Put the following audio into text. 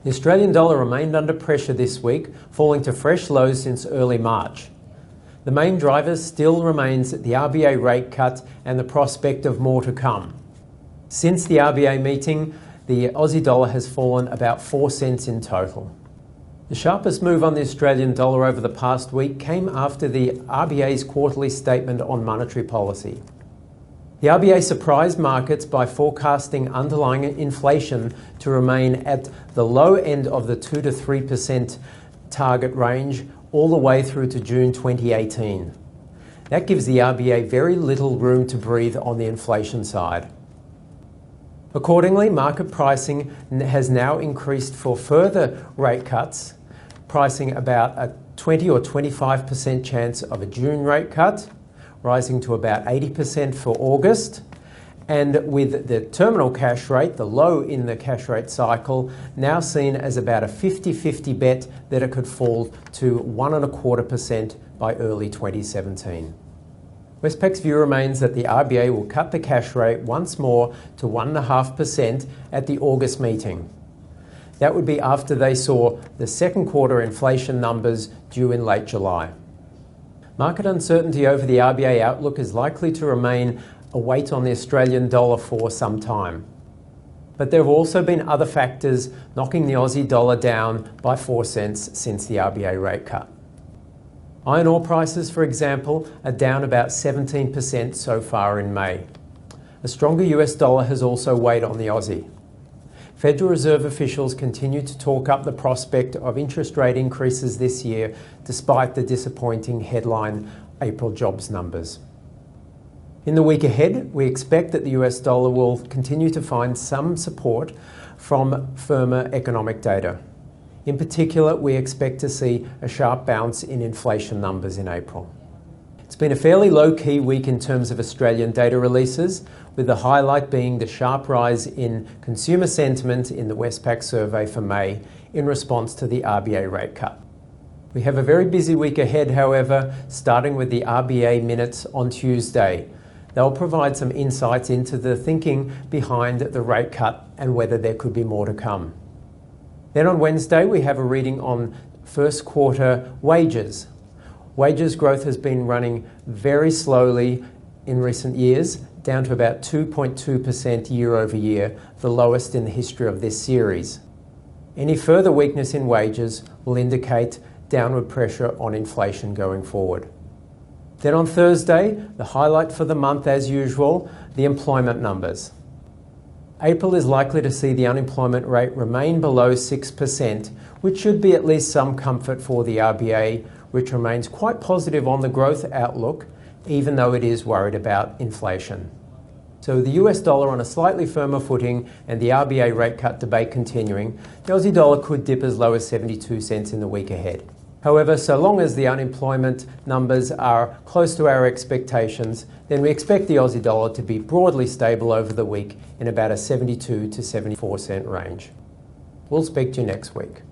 The Australian dollar remained under pressure this week, falling to fresh lows since early March. The main drivers still remains the RBA rate cut and the prospect of more to come. Since the RBA meeting, the Aussie dollar has fallen about 4 cents in total. The sharpest move on the Australian dollar over the past week came after the RBA's quarterly statement on monetary policy. The RBA surprised markets by forecasting underlying inflation to remain at the low end of the 2 to 3% target range all the way through to June 2018. That gives the RBA very little room to breathe on the inflation side. Accordingly, market pricing has now increased for further rate cuts, pricing about a 20 or 25% chance of a June rate cut, rising to about 80% for August, and with the terminal cash rate, the low in the cash rate cycle, now seen as about a 50-50 bet that it could fall to 1.25% by early 2017. Westpac's view remains that the RBA will cut the cash rate once more to 1.5% at the August meeting. That would be after they saw the second quarter inflation numbers due in late July. Market uncertainty over the RBA outlook is likely to remain a weight on the Australian dollar for some time. But there have also been other factors knocking the Aussie dollar down by 4 cents since the RBA rate cut. Iron ore prices, for example, are down about 17% so far in May. A stronger US dollar has also weighed on the Aussie. Federal Reserve officials continue to talk up the prospect of interest rate increases this year, despite the disappointing headline April jobs numbers. In the week ahead, we expect that the US dollar will continue to find some support from firmer economic data. In particular, we expect to see a sharp bounce in inflation numbers in April. It's been a fairly low-key week in terms of Australian data releases, with the highlight being the sharp rise in consumer sentiment in the Westpac survey for May in response to the RBA rate cut. We have a very busy week ahead, however, starting with the RBA minutes on Tuesday. They'll provide some insights into the thinking behind the rate cut and whether there could be more to come. Then on Wednesday, we have a reading on first quarter wages. Wages growth has been running very slowly in recent years, down to about 2.2% year over year, the lowest in the history of this series. Any further weakness in wages will indicate downward pressure on inflation going forward. Then on Thursday, the highlight for the month as usual, the employment numbers. April is likely to see the unemployment rate remain below 6%, which should be at least some comfort for the RBA, which remains quite positive on the growth outlook, even though it is worried about inflation. So the US dollar on a slightly firmer footing and the RBA rate cut debate continuing, the Aussie dollar could dip as low as 72 cents in the week ahead. However, so long as the unemployment numbers are close to our expectations, then we expect the Aussie dollar to be broadly stable over the week in about a 72 to 74 cent range. We'll speak to you next week.